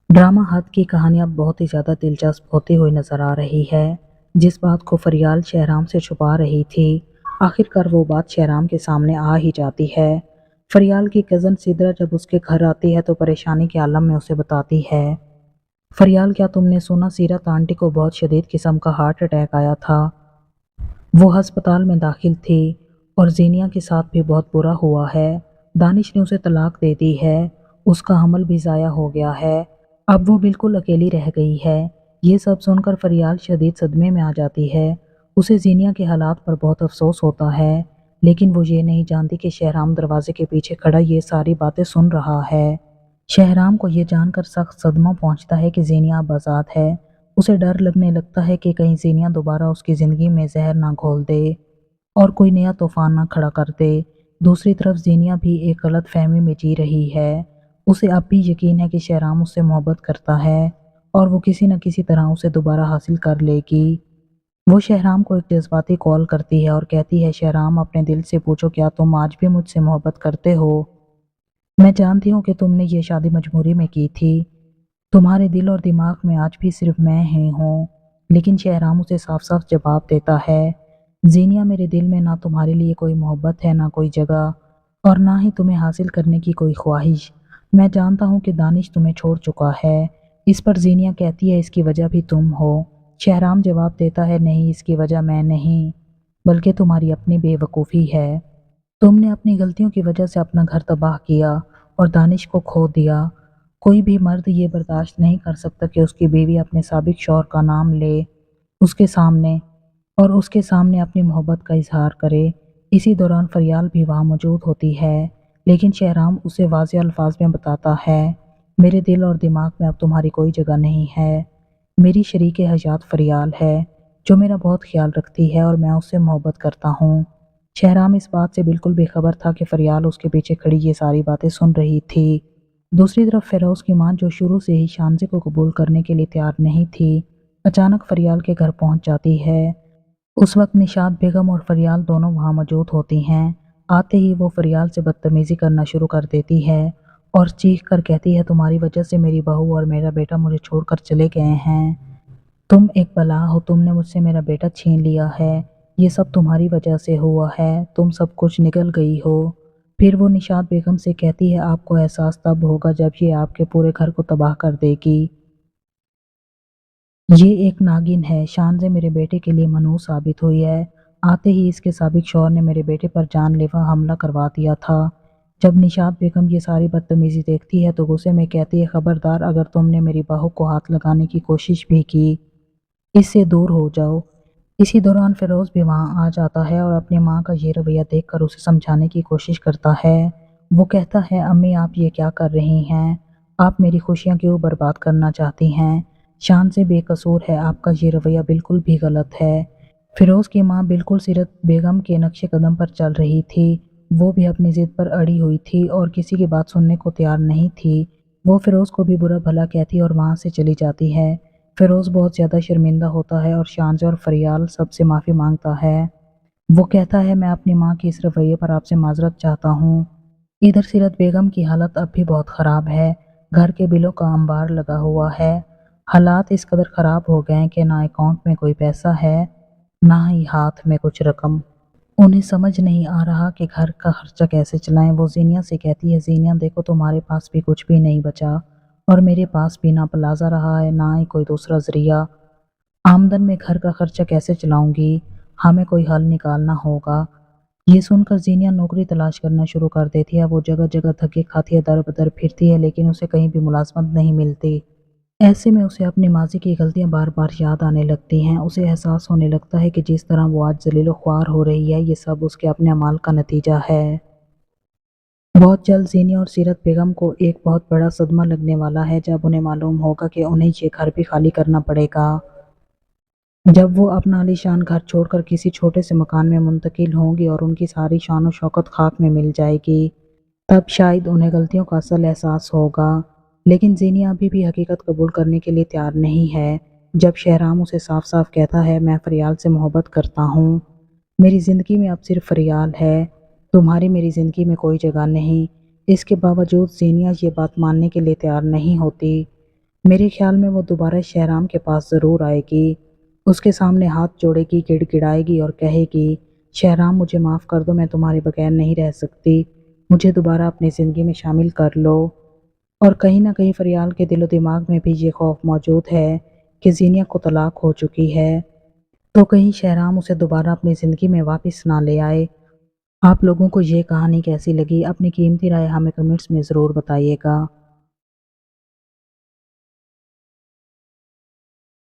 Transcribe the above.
Drama हद की कहानी अब बहुत ही ज़्यादा दिलचस्प होती हुई नज़र आ रही है। जिस बात को फरियाल शहराम से छुपा रही थी, आखिरकार वो बात शहराम के सामने आ ही जाती है। फरियाल की कज़न सिद्रा जब उसके घर आती है तो परेशानी के आलम में उसे बताती है, फरियाल क्या तुमने सुना सीरत आंटी को बहुत शदीद किस्म का हार्ट अटैक आया था। वो अस्पताल में दाखिल थी और जीनिया के साथ भी बहुत बुरा हुआ है। दानिश ने उसे तलाक दे दी है, उसका हमल भी ज़ाया हो गया है। अब वो बिल्कुल अकेली रह गई है। ये सब सुनकर फरियाल शदीद सदमे में आ जाती है। उसे जीनिया के हालात पर बहुत अफसोस होता है, लेकिन वो ये नहीं जानती कि शहराम दरवाजे के पीछे खड़ा ये सारी बातें सुन रहा है। शहराम को ये जानकर सख्त सदमा पहुंचता है कि जीनिया अब आज़ाद है। उसे डर लगने लगता है कि कहीं जीनिया दोबारा उसकी ज़िंदगी में जहर ना घोल दे और कोई नया तूफान ना खड़ा कर दे। दूसरी तरफ जीनिया भी एक गलत फहमी में जी रही है। उसे अब भी यकीन है कि शहराम उससे मोहब्बत करता है और वो किसी न किसी तरह उसे दोबारा हासिल कर लेगी। वो शहराम को एक जज्बाती कॉल करती है और कहती है, शहराम अपने दिल से पूछो क्या तुम आज भी मुझसे मोहब्बत करते हो। मैं जानती हूँ कि तुमने ये शादी मजबूरी में की थी। तुम्हारे दिल और दिमाग में आज भी सिर्फ मैं ही हूँ। लेकिन शहराम उसे साफ साफ जवाब देता है, जीनिया मेरे दिल में ना तुम्हारे लिए कोई मोहब्बत है, ना कोई जगह, और ना ही तुम्हें हासिल करने की कोई ख्वाहिश। मैं जानता हूँ कि दानिश तुम्हें छोड़ चुका है। इस पर जीनिया कहती है, इसकी वजह भी तुम हो। शहराम जवाब देता है, नहीं, इसकी वजह मैं नहीं, बल्कि तुम्हारी अपनी बेवकूफ़ी है। तुमने अपनी गलतियों की वजह से अपना घर तबाह किया और दानिश को खो दिया। कोई भी मर्द ये बर्दाश्त नहीं कर सकता कि उसकी बीवी अपने साबिक शौहर का नाम ले उसके सामने और उसके सामने अपनी मोहब्बत का इजहार करे। इसी दौरान फरियाल भी वहाँ मौजूद होती है, लेकिन शहराम उसे वाज़ेह अल्फाज में बताता है, मेरे दिल और दिमाग में अब तुम्हारी कोई जगह नहीं है। मेरी शरीके हयात फरियाल है, जो मेरा बहुत ख्याल रखती है और मैं उससे मोहब्बत करता हूँ। शहराम इस बात से बिल्कुल बेखबर था कि फरियाल उसके पीछे खड़ी ये सारी बातें सुन रही थी। दूसरी तरफ फिरोज की मां, जो शुरू से ही शानजे को कबूल करने के लिए तैयार नहीं थी, अचानक फरियाल के घर पहुंच जाती है। उस वक्त निशात बेगम और फरियाल दोनों वहां मौजूद होती हैं। आते ही वो फरियाल से बदतमीजी करना शुरू कर देती है और चीख कर कहती है, तुम्हारी वजह से मेरी बहू और मेरा बेटा मुझे छोड़कर चले गए हैं। तुम एक बला हो, तुमने मुझसे मेरा बेटा छीन लिया है। ये सब तुम्हारी वजह से हुआ है, तुम सब कुछ निकल गई हो। फिर वो निशात बेगम से कहती है, आपको एहसास तब होगा जब ये आपके पूरे घर को तबाह कर देगी। ये एक नागिन है, शानजे मेरे बेटे के लिए मनहूस साबित हुई है। आते ही इसके साबिक शौहर ने मेरे बेटे पर जानलेवा हमला करवा दिया था। जब निशात बेगम ये सारी बदतमीजी देखती है तो गुस्से में कहती है, खबरदार, अगर तुमने मेरी बहू को हाथ लगाने की कोशिश भी की, इससे दूर हो जाओ। इसी दौरान फिरोज भी वहां आ जाता है और अपनी माँ का ये रवैया देखकर उसे समझाने की कोशिश करता है। वो कहता है, अम्मी आप ये क्या कर रही हैं? आप मेरी खुशियाँ क्यों बर्बाद करना चाहती हैं? शान से बेकसूर है, आपका ये रवैया बिल्कुल भी गलत है। फिरोज की माँ बिल्कुल सीरत बेगम के नक्शे कदम पर चल रही थी। वो भी अपनी जिद पर अड़ी हुई थी और किसी की बात सुनने को तैयार नहीं थी। वो फिरोज को भी बुरा भला कहती और वहां से चली जाती है। फिरोज बहुत ज़्यादा शर्मिंदा होता है और शानजे और फरियाल सबसे माफ़ी मांगता है। वो कहता है, मैं अपनी माँ के इस रवैये पर आपसे माजरत चाहता हूँ। इधर सीरत बेगम की हालत अब भी बहुत ख़राब है। घर के बिलों का अंबार लगा हुआ है। हालात इस कदर ख़राब हो गए हैं कि ना अकाउंट में कोई पैसा है, ना ही हाथ में कुछ रकम। उन्हें समझ नहीं आ रहा कि घर का खर्चा कैसे चलाएं। वो जीनिया से कहती है, जीनिया देखो, तुम्हारे पास भी कुछ भी नहीं बचा और मेरे पास भी ना प्लाजा रहा है, ना ही कोई दूसरा जरिया। आमदन में घर का खर्चा कैसे चलाऊंगी? हमें कोई हल निकालना होगा। ये सुनकर जीनिया नौकरी तलाश करना शुरू कर देती है। वो जगह जगह धक्के खाती है, दर बदर फिरती है, लेकिन उसे कहीं भी मुलाजमत नहीं मिलती। ऐसे में उसे अपनी माजी की गलतियां बार बार याद आने लगती हैं। उसे एहसास होने लगता है कि जिस तरह वो आज जलीलो ख्वार हो रही है, ये सब उसके अपने अमाल का नतीजा है। बहुत जल्द जीनिया और सीरत बेगम को एक बहुत बड़ा सदमा लगने वाला है, जब उन्हें मालूम होगा कि उन्हें ये घर भी खाली करना पड़ेगा। जब वो अपना आलीशान घर छोड़कर किसी छोटे से मकान में मुंतकिल होंगी और उनकी सारी शान और शौकत खाक में मिल जाएगी, तब शायद उन्हें गलतियों का असल एहसास होगा। लेकिन जीनिया अभी भी हकीकत कबूल करने के लिए तैयार नहीं है। जब शहराम उसे साफ साफ कहता है, मैं फरियाल से मोहब्बत करता हूँ, मेरी ज़िंदगी में अब सिर्फ फरियाल है, तुम्हारी मेरी ज़िंदगी में कोई जगह नहीं, इसके बावजूद जीनिया ये बात मानने के लिए तैयार नहीं होती। میرے خیال میں وہ دوبارہ شہرام کے پاس ضرور آئے گی، اس کے سامنے ہاتھ جوڑے گی، گڑ گڑائے گی اور کہے گی، شہرام مجھے معاف کر دو، میں تمہارے بغیر نہیں رہ سکتی، مجھے دوبارہ اپنی زندگی میں شامل کر لو۔ اور کہیں نہ کہیں فریال کے دل و دماغ میں بھی یہ خوف موجود ہے کہ زینیا کو طلاق ہو چکی ہے، تو کہیں شہرام اسے دوبارہ اپنی زندگی میں واپس نہ لے آئے۔ آپ لوگوں کو یہ کہانی کیسی لگی؟ اپنی قیمتی رائے ہمیں کمنٹس میں ضرور بتائیے گا۔